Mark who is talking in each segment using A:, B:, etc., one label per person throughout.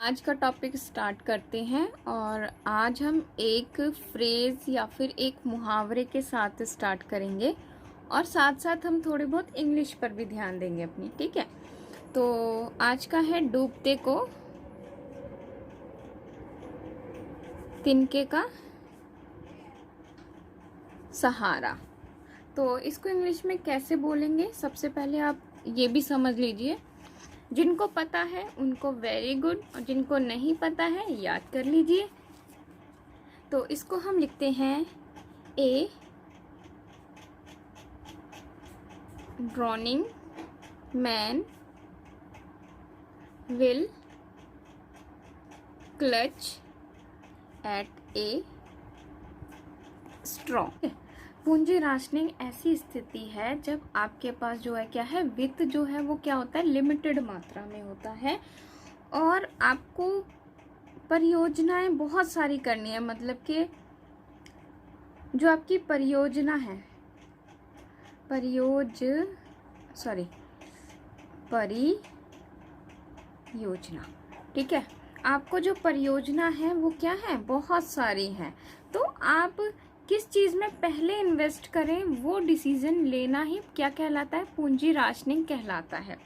A: आज का topic start करते हैं और आज हम एक फ्रेज़ या फिर एक मुहावरे के साथ स्टार्ट करेंगे और साथ साथ हम थोड़ी बहुत इंग्लिश पर भी ध्यान देंगे अपनी। ठीक है, तो आज का है डूबते को तिनके का सहारा। तो इसको इंग्लिश में कैसे बोलेंगे, सबसे पहले आप ये भी समझ लीजिए। जिनको पता है उनको वेरी गुड, और जिनको नहीं पता है याद कर लीजिए। तो इसको हम लिखते हैं a drowning man will clutch at a straw. पूंजी राशनिंग ऐसी स्थिति है जब आपके पास जो है क्या है, वित्त जो है वो क्या होता है, लिमिटेड मात्रा में होता है और आपको परियोजनाएं बहुत सारी करनी है। मतलब कि जो आपकी परियोजना है, परियोजना, ठीक है, आपको जो परियोजना है वो क्या है, बहुत सारी है। तो आप किस चीज़ में पहले इन्वेस्ट करें वो डिसीजन लेना ही क्या कहलाता है, पूंजी राशनिंग कहलाता है।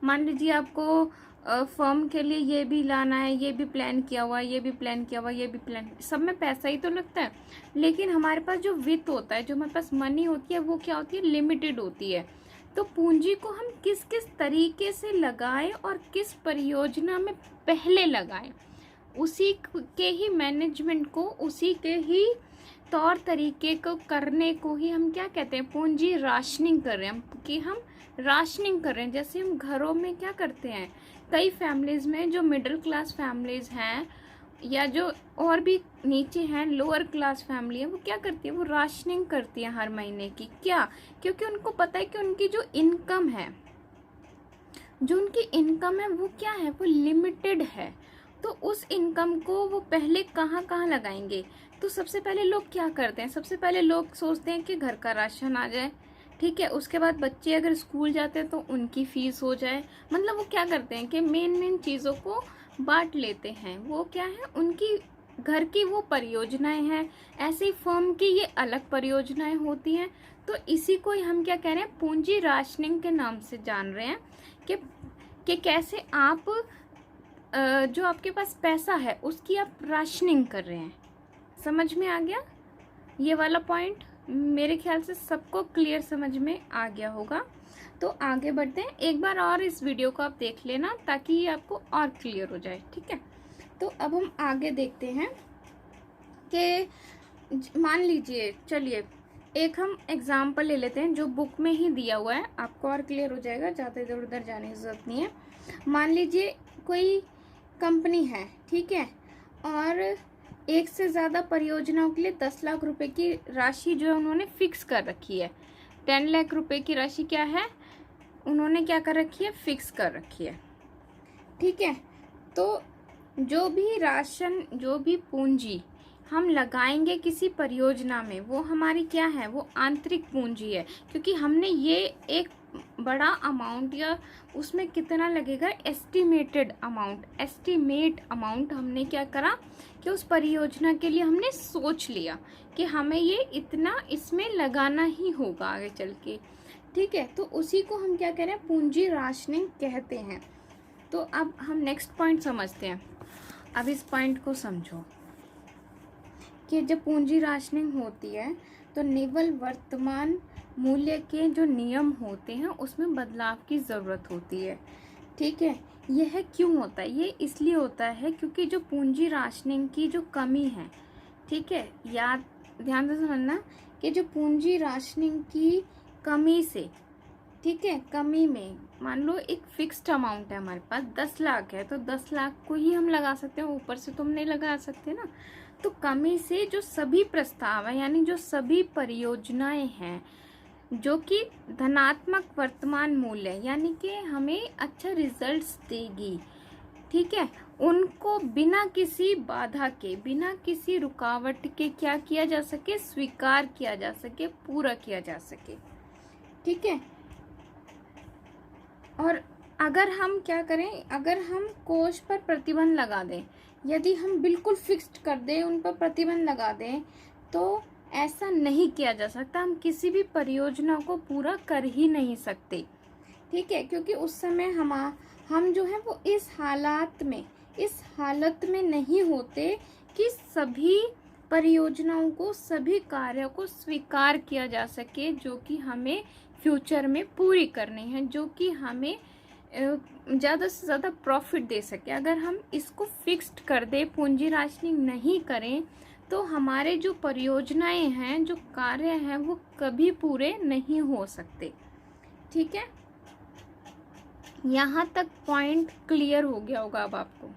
A: मान लीजिए आपको फर्म के लिए ये भी लाना है, ये भी प्लान किया हुआ है, ये भी प्लान किया हुआ है, ये भी प्लान, सब में पैसा ही तो लगता है। लेकिन हमारे पास जो वित्त होता है, जो हमारे पास मनी होती है, वो क्या होती है, लिमिटेड होती है। तो पूंजी को हम किस किस तरीके से लगाएं और किस परियोजना में पहले लगाएं, उसी के ही मैनेजमेंट को, उसी के ही तौर तरीके को करने को ही हम क्या कहते हैं, पूंजी राशनिंग कर रहे हैं। कि हम राशनिंग कर रहे हैं, जैसे हम घरों में क्या करते हैं, कई फैमिलीज में जो मिडिल क्लास फैमिलीज हैं या जो और भी नीचे हैं, लोअर क्लास फैमिली है, वो क्या करती है, वो राशनिंग करती है हर महीने की। क्या? क्योंकि उनको पता है कि उनकी जो इनकम है, वो क्या है, वो लिमिटेड है। तो उस इनकम को वो पहले कहाँ कहाँ लगाएंगे। तो सबसे पहले लोग क्या करते हैं, सबसे पहले लोग सोचते हैं कि घर का राशन आ जाए, ठीक है, उसके बाद बच्चे अगर स्कूल जाते हैं तो उनकी फीस हो जाए। मतलब वो क्या करते हैं कि मेन चीज़ों को बांट लेते हैं। वो क्या है, उनकी घर की वो परियोजनाएं हैं, ऐसे ही फर्म की ये अलग परियोजनाएं होती हैं। तो इसी को हम क्या कह रहे हैं, पूंजी राशनिंग के नाम से जान रहे हैं कि कैसे आप जो आपके पास पैसा है उसकी आप राशनिंग कर रहे हैं। समझ में आ गया ये वाला पॉइंट? मेरे ख्याल से सबको क्लियर समझ में आ गया होगा। तो आगे बढ़ते हैं, एक बार और इस वीडियो को आप देख लेना ताकि ये आपको और क्लियर हो जाए। ठीक है, तो अब हम आगे देखते हैं कि मान लीजिए, चलिए एक हम एग्जाम्पल ले लेते हैं जो बुक में ही दिया हुआ है, आपको और क्लियर हो जाएगा, ज़्यादा इधर उधर जाने की जरूरत नहीं है। मान लीजिए कोई कंपनी है, ठीक है, और एक से ज़्यादा परियोजनाओं के लिए 10 लाख रुपए की राशि जो है उन्होंने फिक्स कर रखी है। 10 लाख रुपए की राशि क्या है, उन्होंने क्या कर रखी है, फिक्स कर रखी है। ठीक है, तो जो भी पूंजी हम लगाएंगे किसी परियोजना में, वो हमारी क्या है, वो आंतरिक पूंजी है। क्योंकि हमने ये एक बड़ा अमाउंट या उसमें कितना लगेगा, एस्टिमेट अमाउंट हमने क्या करा कि उस परियोजना के लिए हमने सोच लिया कि हमें ये इतना इसमें लगाना ही होगा आगे चल के। ठीक है, तो उसी को हम क्या कह रहे हैं, पूंजी राशनिंग कहते हैं। तो अब हम नेक्स्ट पॉइंट समझते हैं। अब इस पॉइंट को समझो कि जब पूंजी राशनिंग होती है तो निव्वल वर्तमान मूल्य के जो नियम होते हैं उसमें बदलाव की ज़रूरत होती है। ठीक है, यह क्यों होता है, ये इसलिए होता है क्योंकि जो पूंजी राशनिंग की जो कमी है, ठीक है, ध्यान से समझना कि जो पूंजी राशनिंग की कमी से, ठीक है, कमी में मान लो एक फिक्स्ड अमाउंट है हमारे पास, 10 लाख है, तो 10 लाख को ही हम लगा सकते हैं, ऊपर से तुम नहीं लगा सकते ना। तो कमी से जो सभी प्रस्ताव है, यानी जो सभी परियोजनाएं हैं जो कि धनात्मक वर्तमान मूल्य यानी कि हमें अच्छा रिजल्ट्स देगी, ठीक है, उनको बिना किसी बाधा के, बिना किसी रुकावट के क्या किया जा सके, स्वीकार किया जा सके, पूरा किया जा सके। ठीक है, और अगर हम क्या करें, अगर हम कोष पर प्रतिबंध लगा दें, यदि हम बिल्कुल फिक्स्ड कर दें, उन पर प्रतिबंध लगा दें, तो ऐसा नहीं किया जा सकता। हम किसी भी परियोजना को पूरा कर ही नहीं सकते, ठीक है, क्योंकि उस समय हम जो है वो इस हालत में नहीं होते कि सभी परियोजनाओं को, सभी कार्यों को स्वीकार किया जा सके जो कि हमें फ्यूचर में पूरी करनी है, जो कि हमें ज़्यादा से ज़्यादा प्रॉफिट दे सके। अगर हम इसको फिक्स्ड कर दे, पूंजी राशनिंग नहीं करें, तो हमारे जो परियोजनाएं हैं, जो कार्य हैं, वो कभी पूरे नहीं हो सकते। ठीक है, यहाँ तक पॉइंट क्लियर हो गया होगा अब आपको।